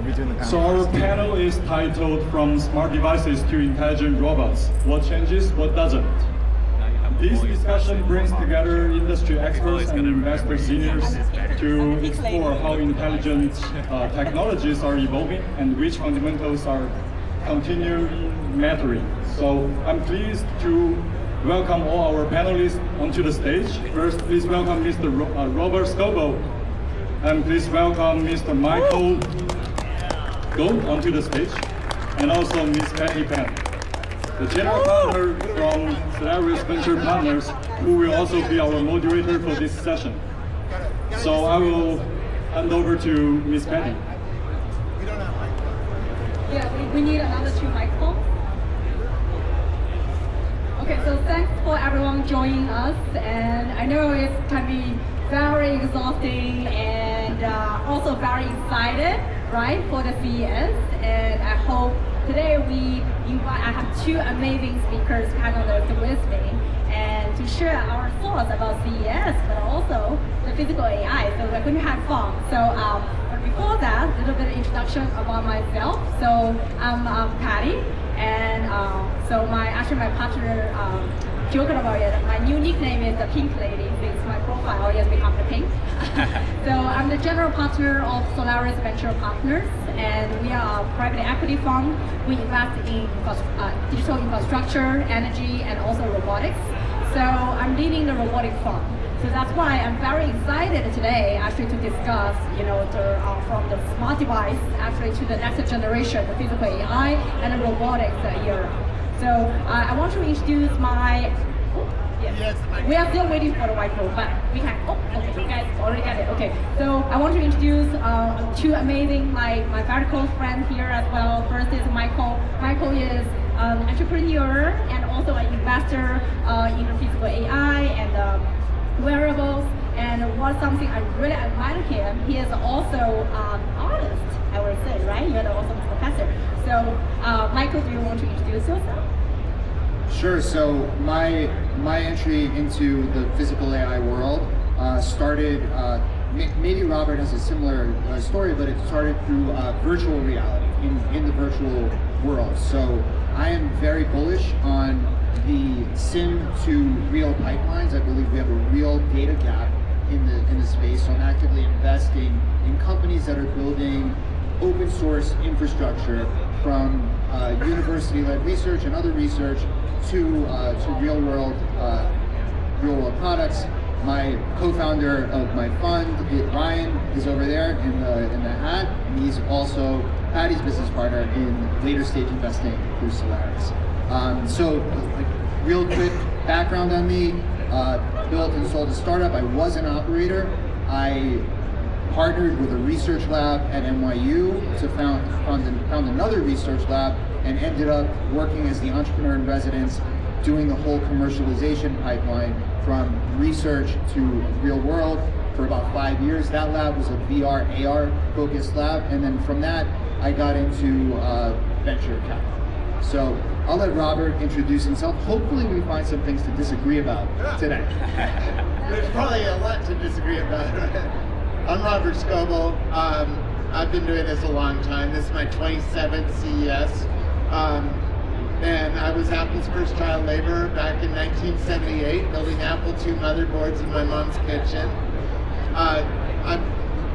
We'll be doing the panel. So our panel is titled From Smart Devices to Intelligent Robots, What Changes, What Doesn't? This discussion brings together industry experts and investor seniors to explore how intelligent technologies are evolving and which fundamentals are continually mattering. So I'm pleased to welcome all our panelists onto the stage. First, please welcome Mr. Robert Scoble, and please welcome Mr. Michael Gold onto the stage, and also Ms. Patti, the general partner from Solaris Venture Partners, who will also be our moderator for this session. So I will hand over to Ms. Patti. Yeah, we need another 2 microphones. Okay, so thanks for everyone joining us, and I know it can be very exhausting and also very excited, right, for the CES, and I hope today I have 2 amazing speakers panelists with me, and to share our thoughts about CES, but also the physical AI. So we're going to have fun. So, but before that, a little bit of introduction about myself. So I'm Patti, and so my partner joking about it. My new nickname is the Pink Lady. Since my profile has become the pink. So I'm the general partner of Solaris Venture Partners, and we are a private equity fund. We invest in digital infrastructure, energy, and also robotics. So I'm leading the robotic fund. So that's why I'm very excited today actually to discuss, from the smart device actually to the next generation, the physical AI and the robotics era. So I want to introduce my. Yes. We are still waiting for the whiteboard, but we can. Oh, okay, you guys already got it. Okay, so I want to introduce 2 amazing, my very close friends here as well. First is Michael. Michael is an entrepreneur and also an investor in the physical AI and wearables. And what's something I really admire him, he is also an artist, I would say, right? You're also a professor. So, Michael, do you want to introduce yourself? Sure. So my entry into the physical AI world started. Maybe Robert has a similar story, but it started through virtual reality in the virtual world. So I am very bullish on the sim to real pipelines. I believe we have a real data gap in the space. So I'm actively investing in companies that are building open source infrastructure from university-led research and other research to real world products. My co-founder of my fund, Ryan, is over there in the hat, and he's also Patti's business partner in later stage investing through Solaris. So, real quick background on me: built and sold a startup. I was an operator. I partnered with a research lab at NYU to found another research lab, and ended up working as the entrepreneur in residence, doing the whole commercialization pipeline from research to real world for about 5 years. That lab was a VR, AR focused lab, and then from that, I got into venture capital. So I'll let Robert introduce himself. Hopefully we find some things to disagree about today. There's probably a lot to disagree about. I'm Robert Scoble. I've been doing this a long time. This is my 27th CES. And I was Apple's first child laborer back in 1978, building Apple II motherboards in my mom's kitchen. I've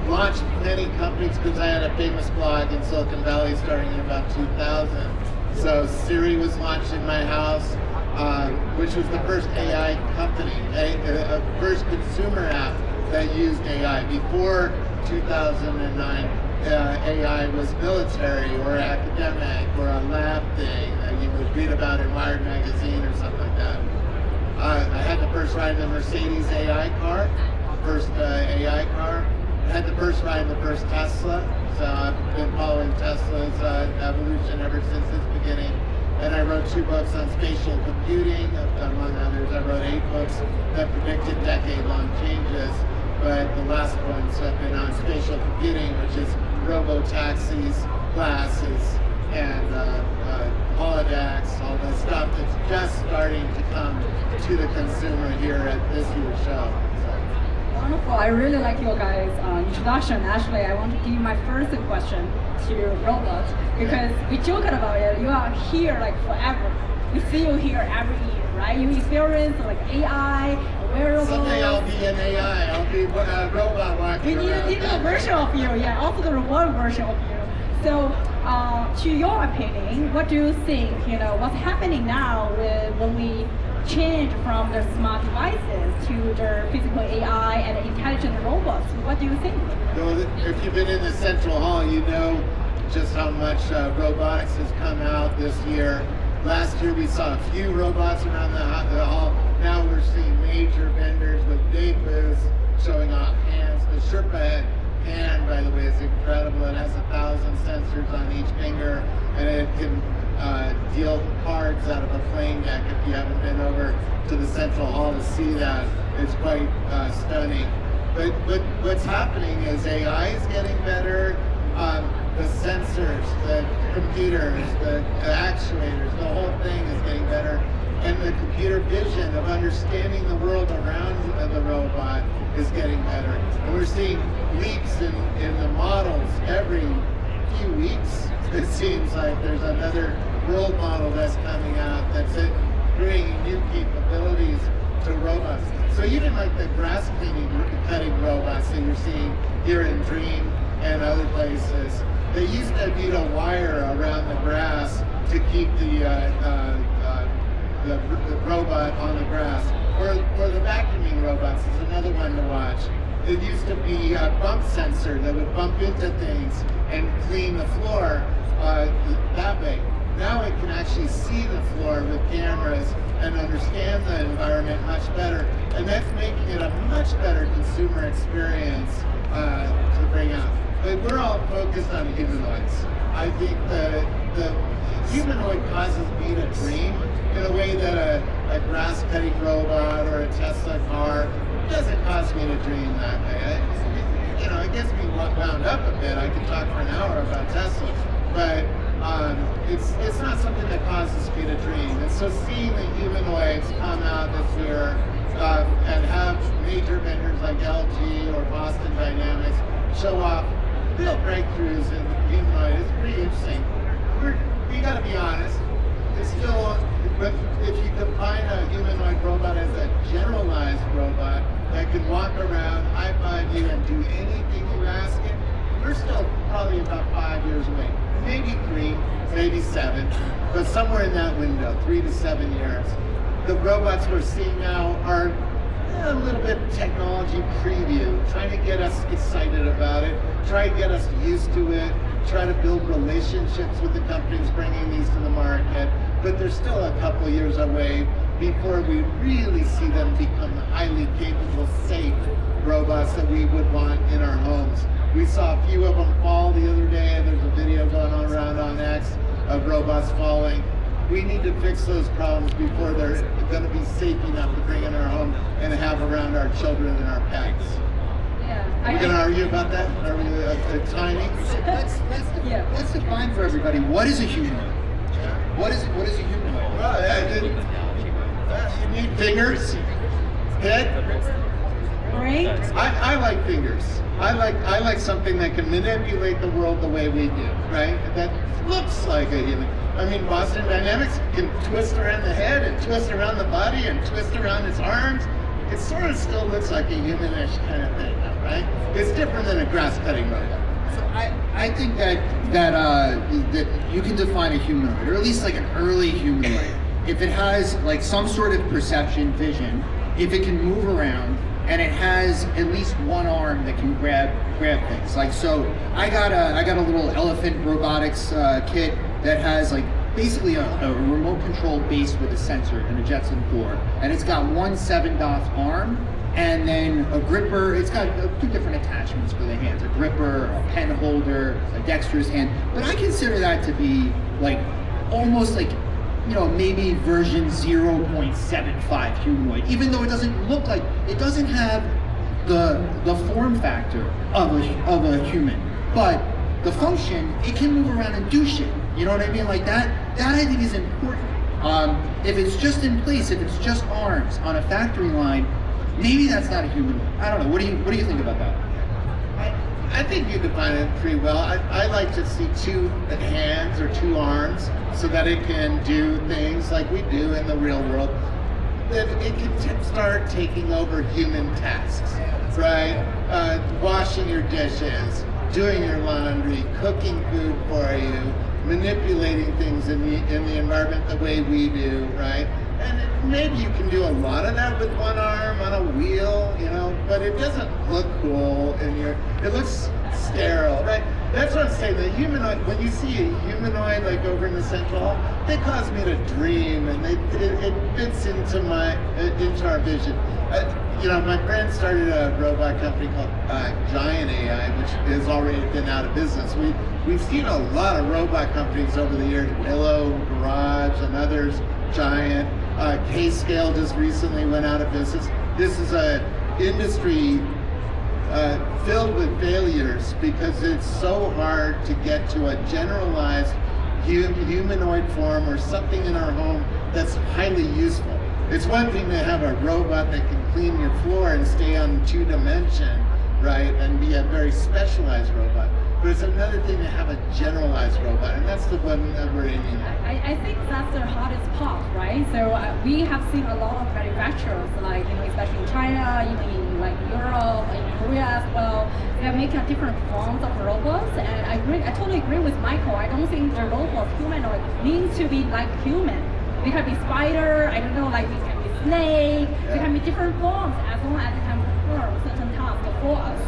launched many companies because I had a famous blog in Silicon Valley starting in about 2000. So Siri was launched in my house, which was the first AI company, a first consumer app that used AI. Before 2009, AI was military or academic or a lab thing that you would read about in Wired magazine or something like that. I had the first ride in the Mercedes AI car, first AI car. I had the first ride in the first Tesla, so I've been following Tesla's evolution ever since its beginning. And I wrote 2 books on spatial computing, among others. I wrote 8 books that predicted decade-long changes, but the last ones have been on spatial computing, which is robo-taxis, glasses, and holodecks, all the stuff that's just starting to come to the consumer here at this year's show. So. Wonderful. I really like your guys' introduction. Actually, I want to give my first question to robots because we joked about it. You are here like forever. We see you here every year, right? You experience like AI, wearables. Someday I'll be an AI. I'll be a robot walking We need a around. digital version of you, yeah, also the robot version of you. So, to your opinion, what do you think? What's happening now when we change from the smart devices to the physical AI and intelligent robots? What do you think? Well, if you've been in the central hall, you know just how much robotics has come out this year. Last year we saw a few robots around the hall. Now we're seeing major vendors with big booths showing off hands. The Sherpa hand, by the way, is incredible. It has 1,000 sensors on each finger, and it can deal cards out of a plane deck. If you haven't been over to the central hall to see that, it's quite stunning. But what's happening is AI is getting better. The sensors, the computers, the actuators, the whole thing is getting better. And the computer vision of understanding the world around the robot is getting better. And we're seeing leaps in the models every few weeks. It seems like there's another world model that's coming out that's bringing new capabilities to robots. So even like the grass cutting robots that you're seeing here in Dream and other places, they used to need a wire around the grass to keep the robot on the grass. Or the vacuuming robots is another one to watch. It used to be a bump sensor that would bump into things and clean the floor that way. Now it can actually see the floor with cameras and understand the environment much better. And that's making it a much better consumer experience to bring out. But we're all focused on humanoids. I think the humanoid causes me to dream in a way that a grass-cutting robot or a Tesla car doesn't cause me to dream that way. It gets me wound up a bit. I could talk for an hour about Tesla, but it's not something that causes me to dream. And so seeing the humanoids come out this year and have major vendors like LG or Boston Dynamics show off real breakthroughs in humanoid is pretty interesting. We got to be honest. It's still, but if you combine a humanoid robot as a generalized robot that can walk around, high-five you, and do anything you ask it, we're still probably about 5 years away. Maybe 3, maybe 7, but somewhere in that window, 3 to 7 years. The robots we're seeing now are a little bit technology preview, trying to get us excited about it, try to get us used to it, try to build relationships with the companies bringing these to the market, but they're still a couple years away before we really see them become highly capable, safe robots that we would want in our homes. We saw a few of them fall the other day, and there's a video going on around on X of robots falling. We need to fix those problems before they're going to be safe enough to bring in our home and have around our children and our pets. Yeah. Are we going to argue about that? Are we timing? Let's define for everybody, what is a humanoid? What is a humanoid? Well, you need fingers, head. Great. I like fingers. I like something that can manipulate the world the way we do, right? That looks like a human. I mean, Boston Dynamics can twist around the head and twist around the body and twist around its arms. It sort of still looks like a humanish kind of thing, right? It's different than a grass-cutting robot. So I think that you can define a humanoid, or at least like an early humanoid, if it has like some sort of perception, vision, if it can move around, and it has at least one arm that can grab things. Like, so I got a little elephant robotics kit that has like basically a remote control base with a sensor and a Jetson 4, and it's got one 7-DOS arm and then a gripper. It's got 2 different attachments for the hands: a gripper, a pen holder, a dexterous hand. But I consider that to be like almost like, maybe version 0.75 humanoid, even though it doesn't look like, it doesn't have the form factor of a human, but the function, it can move around and do shit. You know what I mean? Like that I think is important. If it's just in place, if it's just arms on a factory line, maybe that's not a human. I don't know. What do you think about that? I think you define it pretty well. I like to see two hands or two arms so that it can do things like we do in the real world. That it can start taking over human tasks, right? Washing your dishes, doing your laundry, cooking food for you, manipulating things in the environment the way we do, right? And maybe you can do a lot of that with one arm on a wheel, you know, but it doesn't look cool it looks sterile, right? That's what I'm saying, the humanoid, when you see a humanoid like over in the central hall, they cause me to dream and it fits into our vision. You know, my friend started a robot company called Giant AI, which has already been out of business. We've seen a lot of robot companies over the years, Willow, Garage, and others, Giant. K-Scale just recently went out of business. This is an industry filled with failures because it's so hard to get to a generalized humanoid form or something in our home that's highly useful. It's one thing to have a robot that can clean your floor and stay on 2 dimension, right, and be a very specialized robot. But it's another thing to have a generalized robot, and that's the one that we're aiming at. I think that's the hardest part, right? So we have seen a lot of manufacturers, like, you know, especially in China, even in like Europe, in Korea as well. They are making different forms of robots, and I totally agree with Michael. I don't think the robot humanoid needs to be like human. They can be spider, I don't know, like it can be snake. They can be different forms as long as it can perform certain tasks for us.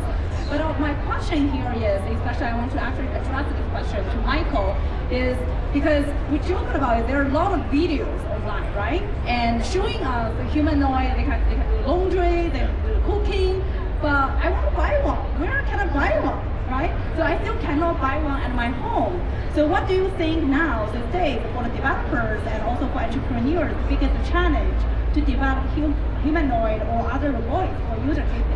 But my question here is, especially I want to actually address this question to Michael, is because we talked about it, there are a lot of videos online, right? And showing us the humanoid, they can do laundry, they can do cooking, but I want to buy one. Where can I buy one, right? So I still cannot buy one at my home. So what do you think now, these days, for the developers and also for entrepreneurs, the biggest challenge to develop humanoid or other robotics for user cases?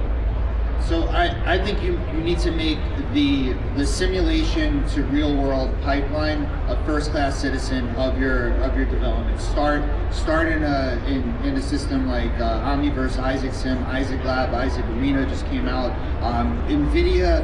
So I think you need to make the simulation to real world pipeline a first class citizen of your development. Start in a system like Omniverse, Isaac Sim, Isaac Lab, Isaac Arena just came out. NVIDIA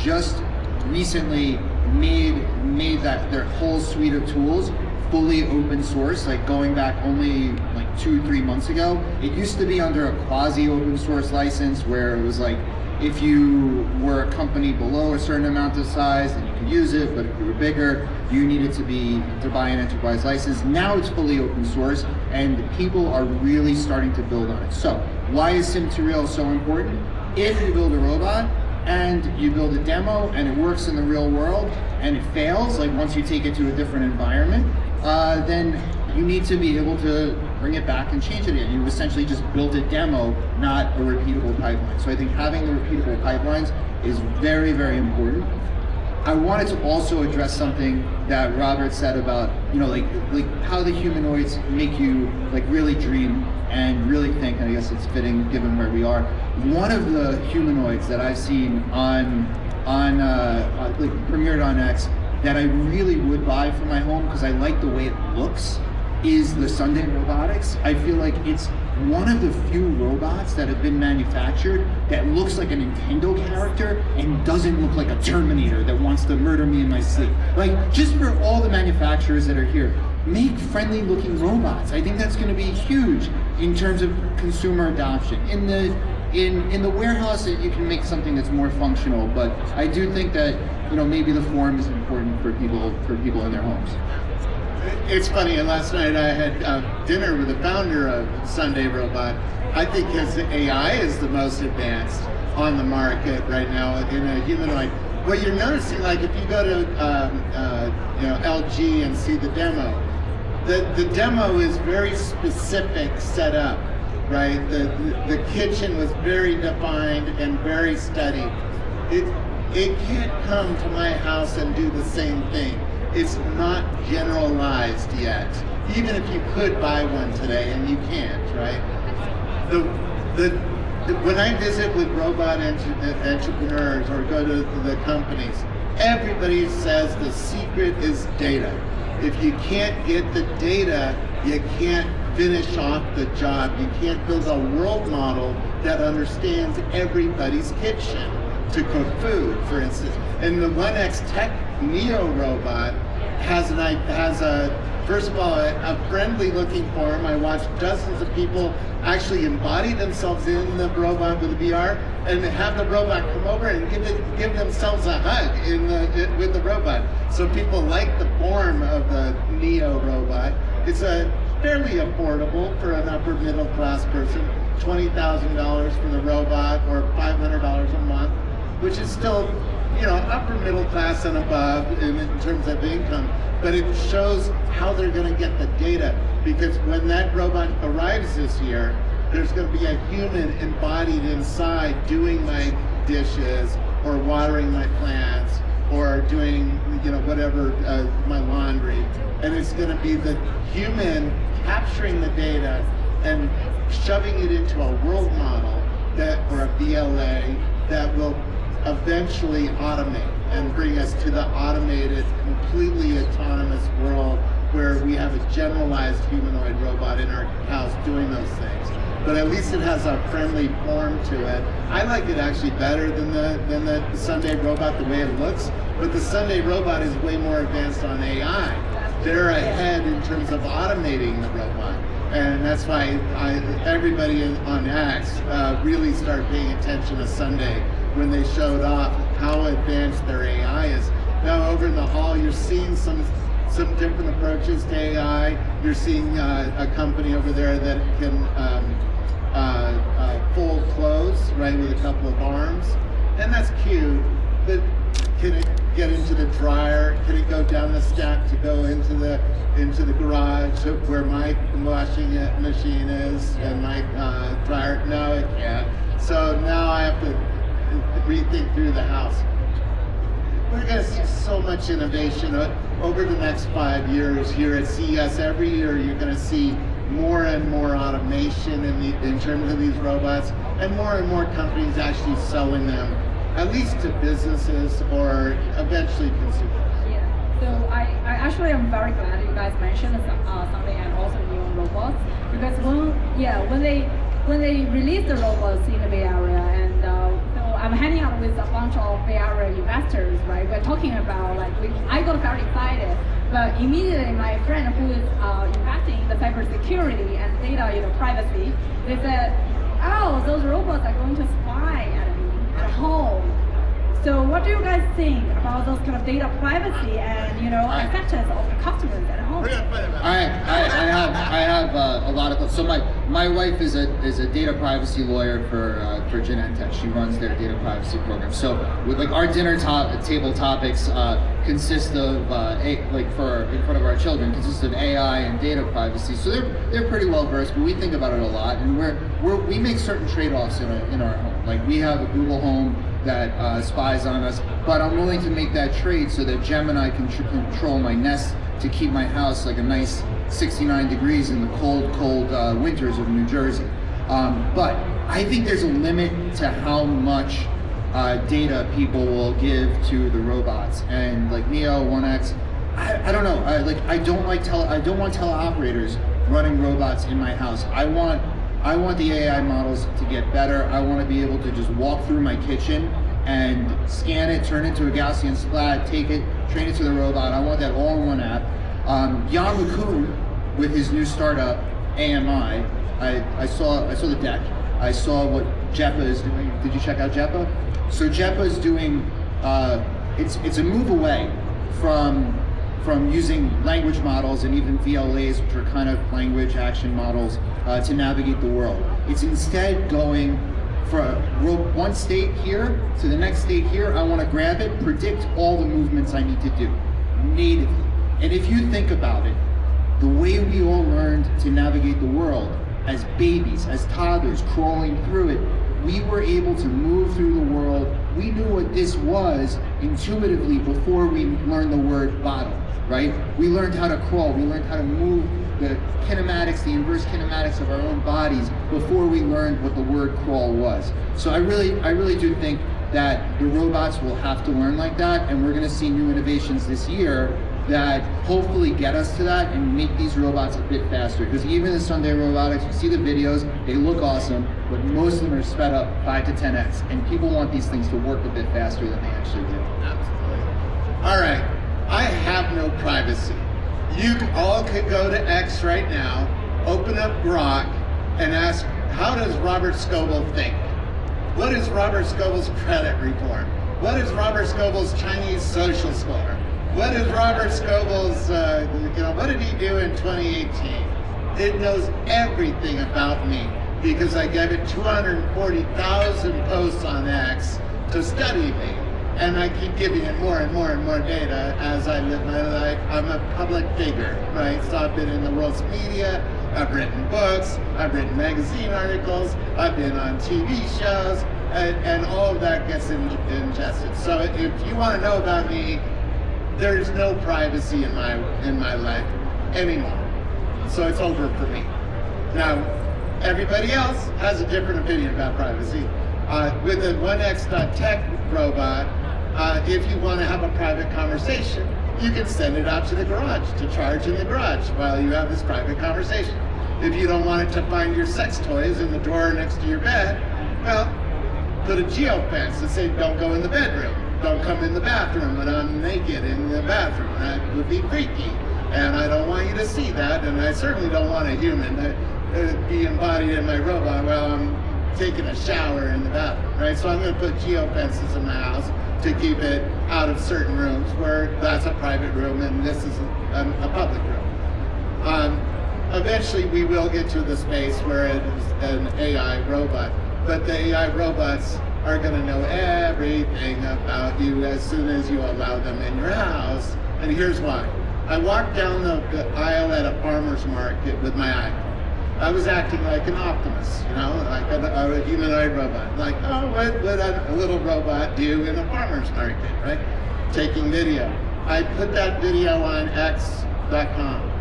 just recently made that their whole suite of tools fully open source, like going back only like 2-3 months ago. It used to be under a quasi open source license where it was like, if you were a company below a certain amount of size, then you could use it, but if you were bigger, you needed to buy an enterprise license. Now it's fully open source, and people are really starting to build on it. So why is Sim to Real so important? If you build a robot, and you build a demo, and it works in the real world, and it fails, like once you take it to a different environment, then you need to be able to bring it back and change it again. You essentially just built a demo, not a repeatable pipeline. So I think having the repeatable pipelines is very, very important. I wanted to also address something that Robert said about, you know, like how the humanoids make you like really dream and really think, and I guess it's fitting given where we are. One of the humanoids that I've seen on like premiered on X that I really would buy for my home because I like the way it looks is the Sunday Robotics. I feel like it's one of the few robots that have been manufactured that looks like a Nintendo character and doesn't look like a Terminator that wants to murder me in my sleep. Like, just for all the manufacturers that are here, make friendly looking robots. I think that's going to be huge in terms of consumer adoption. In the warehouse, you can make something that's more functional, but I do think that, you know, maybe the form is important for people in their homes. It's funny, last night I had dinner with the founder of Sunday Robot. I think his AI is the most advanced on the market right now in a humanoid. What you're noticing, like if you go to you know, LG and see the demo, the demo is very specific set up, right? The kitchen was very defined and very studied. It can't come to my house and do the same thing. It's not generalized yet, even if you could buy one today, and you can't, right? When I visit with robot entrepreneurs or go to the companies, everybody says the secret is data. If you can't get the data, you can't finish off the job. You can't build a world model that understands everybody's kitchen to cook food, for instance. And the 1X Tech Neo robot has first of all, a friendly looking form. I watched dozens of people actually embody themselves in the robot with the VR and have the robot come over and give themselves a hug with the robot. So people like the form of the Neo robot. It's fairly affordable for an upper middle class person, $20,000 for the robot or $500 a month, which is still, upper middle class and above in terms of income. But it shows how they're going to get the data, because when that robot arrives this year, there's going to be a human embodied inside doing my dishes or watering my plants or doing, whatever, my laundry. And it's going to be the human capturing the data and shoving it into a world model or a VLA that will eventually automate and bring us to the automated, completely autonomous world where we have a generalized humanoid robot in our house doing those things. But at least it has a friendly form to it. I like it actually better than the Sunday robot, the way it looks. But the Sunday robot is way more advanced on AI. They're ahead in terms of automating the robot. And that's why everybody on X really started paying attention to Sunday when they showed off how advanced their AI is. Now over in the hall, you're seeing some different approaches to AI. You're seeing a company over there that can fold clothes, right, with a couple of arms. And that's cute, but can it get into the dryer? Can it go down the stack to go into the garage where my washing machine is and my dryer? No, it can't. So now I have to rethink through the house. We're going to see so much innovation over the next 5 years here at CES. Every year you're going to see more and more automation in terms of these robots, and more companies actually selling them, at least to businesses or eventually consumers. Yeah. So I actually am very glad you guys mentioned something and also new robots, because when they released the robots in the Bay Area, and so I'm hanging out with a bunch of Bay Area investors, right? We're talking about I got very excited, but immediately my friend who is investing in the cybersecurity and data, privacy, they said, "Oh, those robots are going to spy at me at home." So what do you guys think about those kind of data privacy and effects of customers at home? I have a lot of thoughts. So my wife is a data privacy lawyer for Genentech. She runs their data privacy program. So with our dinner table topics consist of for in front of our children consists of AI and data privacy. So they're pretty well versed, but we think about it a lot, and we make certain trade-offs in our home. Like we have a Google Home that spies on us, but I'm willing to make that trade so that Gemini can control my Nest to keep my house like a nice 69 degrees in the cold winters of New Jersey. But I think there's a limit to how much data people will give to the robots, and like Neo 1X, I don't know. I don't want teleoperators running robots in my house. I want the AI models to get better. I want to be able to just walk through my kitchen and scan it, turn it into a Gaussian splat, take it, train it to the robot. I want that all in one app. Jan LeCun, with his new startup, AMI, I saw the deck. I saw what JEPA is doing. Did you check out JEPA? So JEPA is doing, it's a move away from using language models and even VLAs, which are kind of language action models, to navigate the world. It's instead going from one state here to the next state here. I want to grab it, predict all the movements I need to do natively. And if you think about it, the way we all learned to navigate the world as babies, as toddlers, crawling through it, we were able to move through the world. We knew what this was intuitively before we learned the word bottle, right? We learned how to crawl. We learned how to move the kinematics, the inverse kinematics of our own bodies before we learned what the word crawl was. So I really do think that the robots will have to learn like that, and we're going to see new innovations this year that hopefully get us to that and make these robots a bit faster. Because even in Sunday Robotics, you see the videos, they look awesome, but most of them are sped up 5 to 10x, and people want these things to work a bit faster than they actually do. Absolutely. All right, I have no privacy. You all could go to X right now, open up Grok, and ask, how does Robert Scoble think? What is Robert Scoble's credit report? What is Robert Scoble's Chinese social score? What is Robert Scoble's, what did he do in 2018? It knows everything about me because I gave it 240,000 posts on X to study me. And I keep giving it more and more and more data as I live my life. I'm a public figure, right? So I've been in the world's media, I've written books, I've written magazine articles, I've been on TV shows, and all of that gets ingested. So if you want to know about me, there's no privacy in my life anymore. So it's over for me. Now, everybody else has a different opinion about privacy. With the 1x.tech robot, if you want to have a private conversation, you can send it out to the garage to charge in the garage while you have this private conversation. If you don't want it to find your sex toys in the drawer next to your bed, well, put a geofence and say, don't go in the bedroom. Don't come in the bathroom when I'm naked in the bathroom. That would be freaky. And I don't want you to see that. And I certainly don't want a human to be embodied in my robot while I'm taking a shower in the bathroom, right? So I'm going to put geofences in my house to keep it out of certain rooms where that's a private room and this is a public room. Eventually we will get to the space where it is an AI robot, but the AI robots are going to know everything about you as soon as you allow them in your house. And here's why. I walked down the aisle at a farmer's market with my iPhone. I was acting like an optimist, like a humanoid robot. Like, oh, what would a little robot do in a farmer's market, right? Taking video. I put that video on X.com.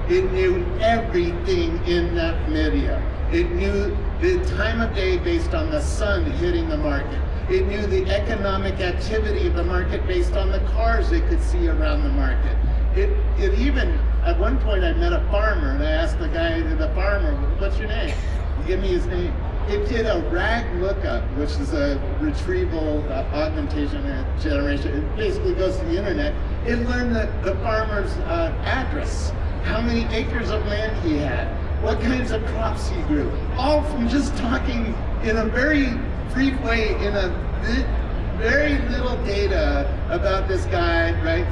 It knew everything in that video. It knew the time of day based on the sun hitting the market. It knew the economic activity of the market based on the cars it could see around the market. It even, at one point I met a farmer and I asked the farmer, what's your name? Give me his name. It did a RAG lookup, which is a retrieval augmentation generation. It basically goes to the internet. It learned the farmer's address, how many acres of land he had, what kinds of crops he grew, all from just talking in a very brief way, in a very little data about this guy, right?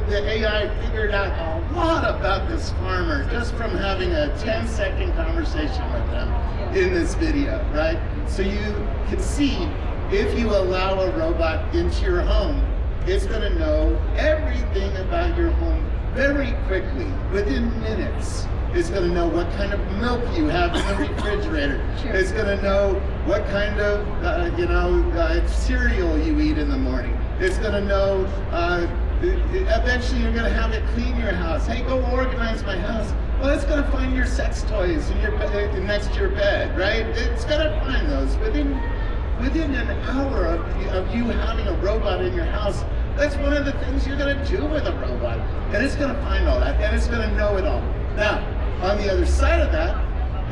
The AI figured out a lot about this farmer just from having a 10-second conversation with them in this video, right? So you can see, if you allow a robot into your home, it's going to know everything about your home very quickly, within minutes. It's going to know what kind of milk you have in the refrigerator. Sure. It's going to know what kind of, cereal you eat in the morning. It's going to know, eventually you're going to have it clean your house. Hey, go organize my house. Well, it's going to find your sex toys in your next to your bed, right? It's going to find those within an hour of you having a robot in your house. That's one of the things you're going to do with a robot. And it's going to find all that, and it's going to know it all. Now, on the other side of that,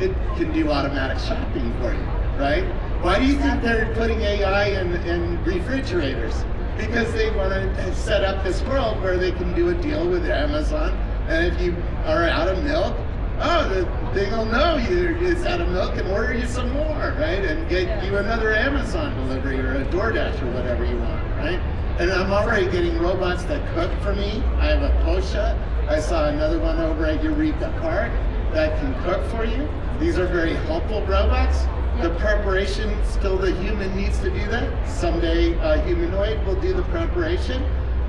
it can do automatic shopping for you, right? Why do you think they're putting AI in refrigerators? Because they want to set up this world where they can do a deal with Amazon, and if you are out of milk, the thing will know it's out of milk and order you some more, right? And get you another Amazon delivery or a DoorDash or whatever you want, right? And I'm already getting robots that cook for me. I have a Posha. I saw another one over at Eureka Park that can cook for you. These are very helpful robots. The preparation, still the human needs to do that. Someday a humanoid will do the preparation.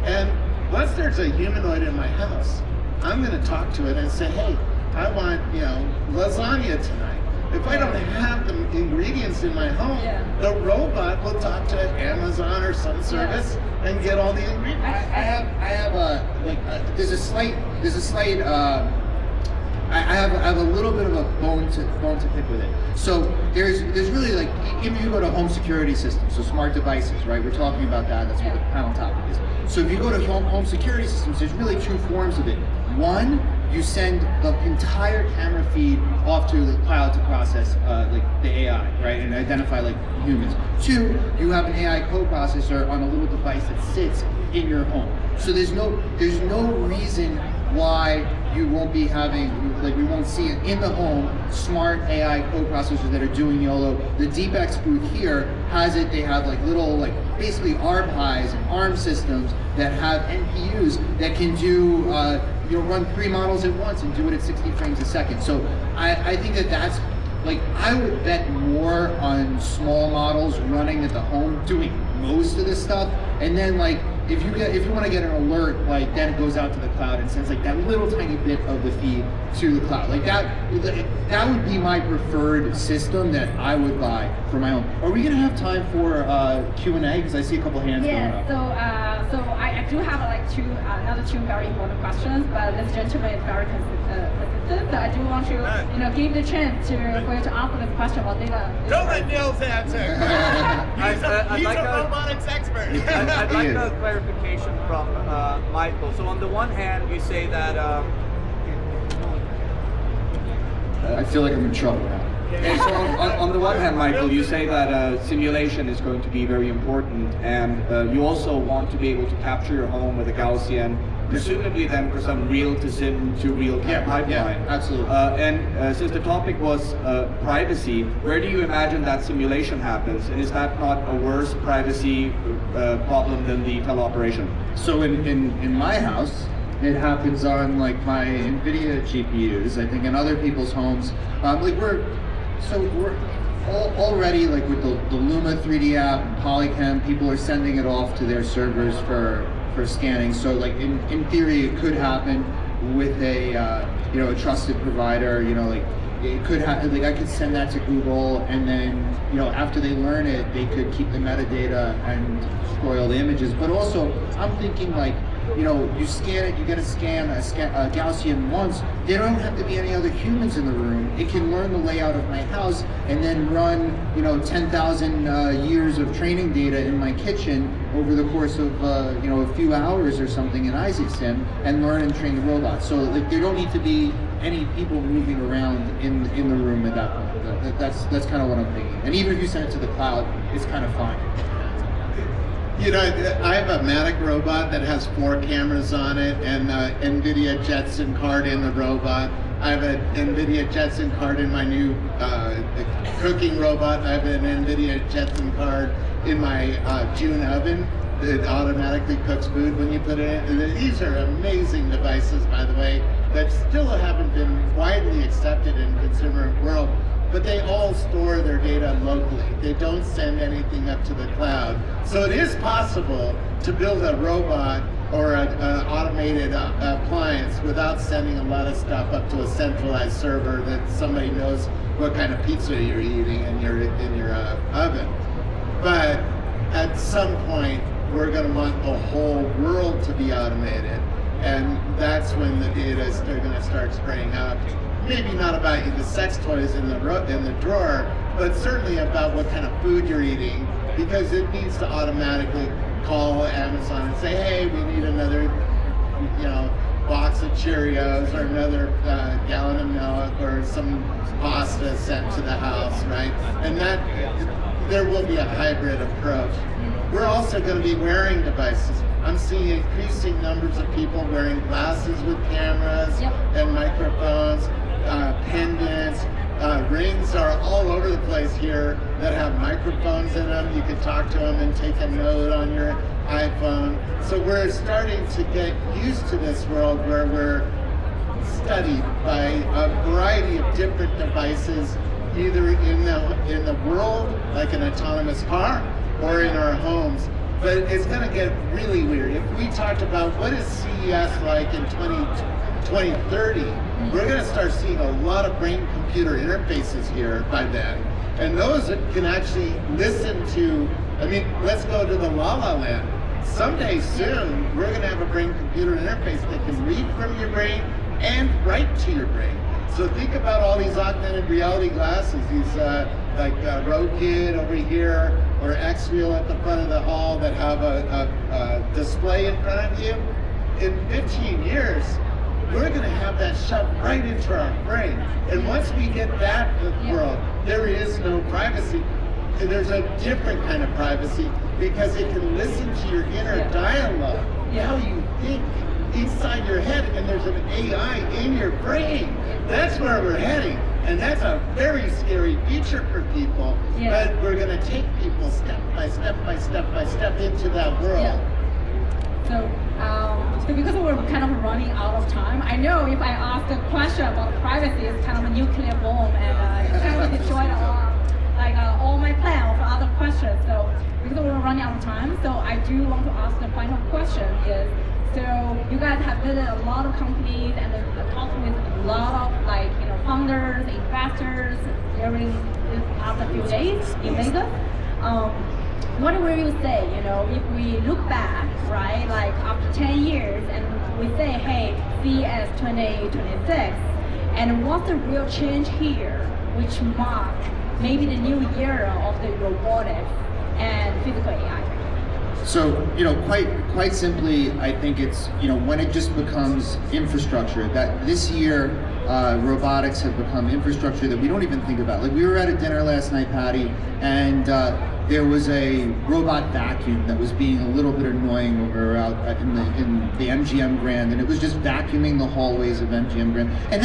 And once there's a humanoid in my house, I'm going to talk to it and say, hey, I want, lasagna tonight. If I don't have the ingredients in my home, the robot will talk to Amazon or some service and get all the ingredients. There's a slight I have a little bit of a bone to pick with it. So there's really like, if you go to home security systems, so smart devices, right? We're talking about that. That's what the panel topic is. So if you go to home security systems, there's really two forms of it. One, you send the entire camera feed off to the cloud to process like the AI, right, and identify like humans. Two, you have an AI co-processor on a little device that sits in your home. So there's no reason why you won't be having, like we won't see it in the home, smart AI co-processors that are doing YOLO. The DeepX booth here has it, they have like little, like basically ARPIs and ARM systems that have NPUs that can do, run 3 models at once and do it at 60 frames a second. So I think that's, like, I would bet more on small models running at the home, doing most of this stuff, and then like, if you want to get an alert, like then it goes out to the cloud and sends like that little tiny bit of the feed to the cloud. Like that would be my preferred system that I would buy for my own. Are we gonna have time for Q&A? Because I see a couple hands going up. So I do have like another two very important questions, but this gentleman is very consistent. So I do want to give the chance for you to answer the question about data. Don't let Nils answer. He's a robotics expert. I'd like a clarification from Michael. So on the one hand, you say that I feel like I'm in trouble now. so on the one hand, Michael, you say that simulation is going to be very important, and you also want to be able to capture your home with a Gaussian, presumably then for some real to sim to real pipeline. Yeah, absolutely. And since the topic was privacy, where do you imagine that simulation happens? And is that not a worse privacy problem than the teleoperation? So in my house, it happens on like my NVIDIA GPUs. I think in other people's homes, we're already like with the Luma 3D app and Polychem, people are sending it off to their servers for scanning. So like in theory, it could happen with a trusted provider. Like it could happen. Like I could send that to Google, and then after they learn it, they could keep the metadata and destroy all the images. But also, I'm thinking like, you scan it, you get a Gaussian once, there don't have to be any other humans in the room. It can learn the layout of my house and then run, 10,000 years of training data in my kitchen over the course of, a few hours or something in Isaac Sim and learn and train the robot. So like, there don't need to be any people moving around in the room at that point. That's kind of what I'm thinking. And even if you send it to the cloud, it's kind of fine. I have a Matic robot that has 4 cameras on it and NVIDIA Jetson card in the robot. I have an NVIDIA Jetson card in my new cooking robot. I have an NVIDIA Jetson card in my June oven that automatically cooks food when you put it in. And these are amazing devices, by the way, that still haven't been widely accepted in the consumer world. But they all store their data locally. They don't send anything up to the cloud. So it is possible to build a robot or an automated appliance without sending a lot of stuff up to a centralized server that somebody knows what kind of pizza you're eating in your oven. But at some point, we're going to want the whole world to be automated, and that's when the data is going to start spraying out. Maybe not about the sex toys in the drawer, but certainly about what kind of food you're eating, because it needs to automatically call Amazon and say, hey, we need another, box of Cheerios or another gallon of milk or some pasta sent to the house, right? And that there will be a hybrid approach. We're also going to be wearing devices. I'm seeing increasing numbers of people wearing glasses with cameras and microphones. Pendants, rings are all over the place here that have microphones in them. You can talk to them and take a note on your iPhone. So we're starting to get used to this world where we're studied by a variety of different devices, either in the world, like an autonomous car, or in our homes. But it's going to get really weird. If we talked about what is CES like in 2030, we're going to start seeing a lot of brain-computer interfaces here by then. And those can actually listen to, let's go to the La La Land. Someday soon, we're going to have a brain-computer interface that can read from your brain and write to your brain. So think about all these augmented reality glasses, these like Road over here, or X-Wheel at the front of the hall that have a display in front of you. In 15 years, we're going to have that shoved right into our brain. And once we get that world, there is no privacy. And there's a different kind of privacy because it can listen to your inner dialogue, how you think inside your head, and there's an AI in your brain. That's where we're heading. And that's a very scary future for people. But we're going to take people step by step by step by step into that world. So because we're kind of running out of time, I know if I ask a question about privacy, it's kind of a nuclear bomb, and it kind of destroyed all my plan of other questions. So because we're running out of time, so I do want to ask the final question is, so you guys have visited a lot of companies and talked with a lot of founders, investors during this after few days in Vegas. What will you say, if we look back, right, like after 10 years and we say, hey, CES 2026, and what's the real change here, which mark maybe the new era of the robotics and physical AI? So, quite simply, I think it's, when it just becomes infrastructure, that this year, robotics have become infrastructure that we don't even think about. Like, we were at a dinner last night, Patti, and there was a robot vacuum that was being a little bit annoying when we were out in the MGM Grand, and it was just vacuuming the hallways of MGM Grand. And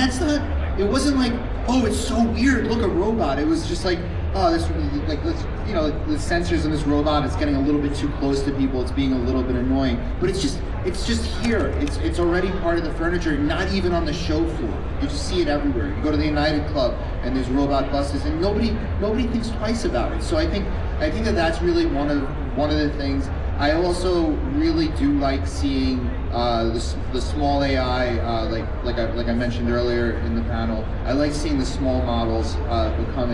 it wasn't like, oh, it's so weird, look, a robot. It was just like, oh, the sensors in this robot, it's getting a little bit too close to people, it's being a little bit annoying. But it's just here. It's already part of the furniture, not even on the show floor. You just see it everywhere. You go to the United Club and there's robot buses, and nobody thinks twice about it. So I think that that's really one of the things. I also really do like seeing the small AI, like I mentioned earlier in the panel. I like seeing the small models become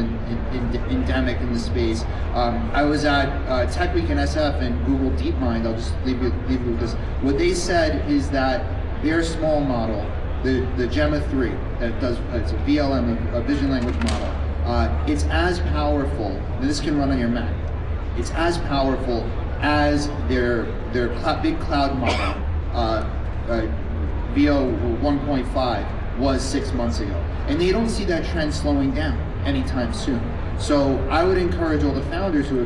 endemic in the space. I was at Tech Week in SF and Google DeepMind. I'll just leave you with this. What they said is that their small model, the Gemma 3, that does it's a VLM, a vision language model. It's as powerful. This can run on your Mac. It's as powerful as their big cloud model, VO 1.5 was 6 months ago. And they don't see that trend slowing down anytime soon. So I would encourage all the founders who are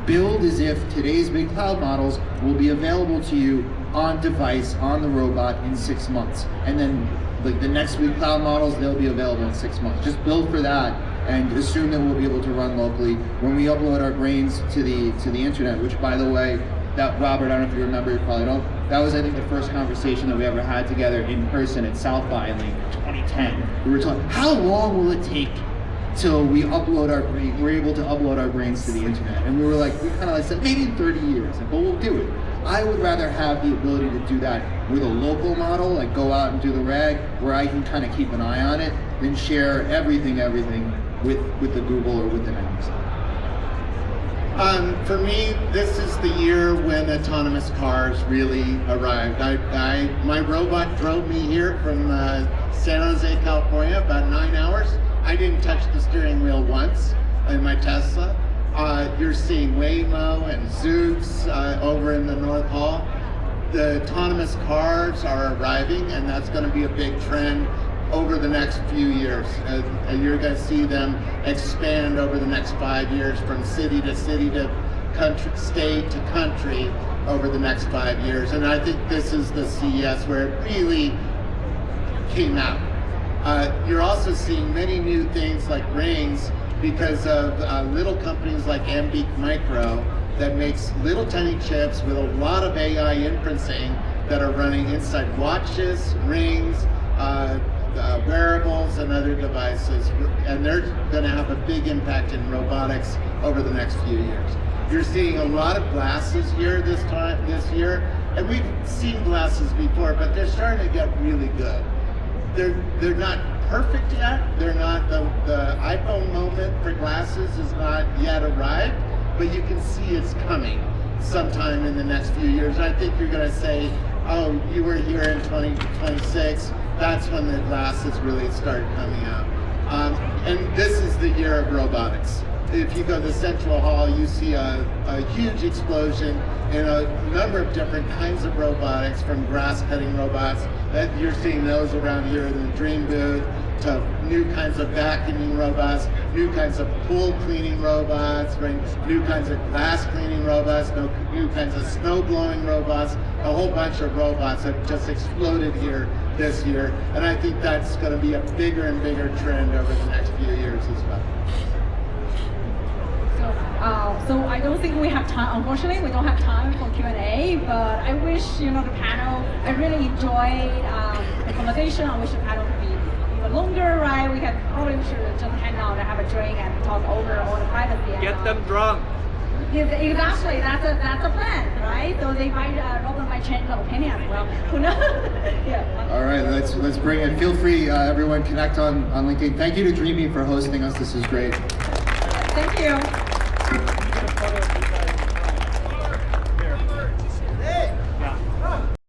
build as if today's big cloud models will be available to you on device, on the robot in 6 months. And then the next big cloud models, they'll be available in 6 months. Just build for that and assume that we'll be able to run locally. When we upload our brains to the internet, which, by the way, that Robert, I don't know if you remember, you probably don't, that was, I think, the first conversation that we ever had together in person at South by in 2010. We were talking, how long will it take till we're able to upload our brains to the internet? And we were like, we kind of said, maybe in 30 years, but we'll do it. I would rather have the ability to do that with a local model, like go out and do the RAG, where I can kind of keep an eye on it, than share everything with the Google or with an Amazon. For me, this is the year when autonomous cars really arrived. My robot drove me here from San Jose, California, about 9 hours. I didn't touch the steering wheel once in my Tesla. You're seeing Waymo and Zoox over in the North Hall. The autonomous cars are arriving, and that's going to be a big trend over the next few years. And you're going to see them expand over the next 5 years from city to country, state to country over the next 5 years. And I think this is the CES where it really came out. You're also seeing many new things like rings because of little companies like Ambiq Micro that makes little tiny chips with a lot of AI inferencing that are running inside watches, rings, wearables, and other devices, and they're going to have a big impact in robotics over the next few years. You're seeing a lot of glasses here this year, and we've seen glasses before, but they're starting to get really good. They're not perfect yet. They're not the iPhone moment for glasses is not yet arrived, but you can see it's coming sometime in the next few years. I think you're going to say, oh, you were here in 2026, that's when the glasses really start coming out. And this is the year of robotics. If you go to Central Hall, you see a huge explosion in a number of different kinds of robotics, from grass-cutting robots, that you're seeing those around here in the Dream booth, to new kinds of vacuuming robots, new kinds of pool cleaning robots, right? New kinds of glass cleaning robots, new kinds of snow blowing robots, a whole bunch of robots that just exploded here this year. And I think that's going to be a bigger and bigger trend over the next few years as well. So I don't think we have time, unfortunately, we don't have time for Q&A, but I wish, the panel, I really enjoyed the conversation. I wish the panel could be even longer, right? We should just hang out and have a drink and talk over all the privacy. Get them drunk. Exactly, that's a plan, right? So they might, Robert might change their opinion as well. Who knows? Yeah. All right, let's bring it. Feel free, everyone, connect on LinkedIn. Thank you to Dreamy for hosting us. This is great. Thank you.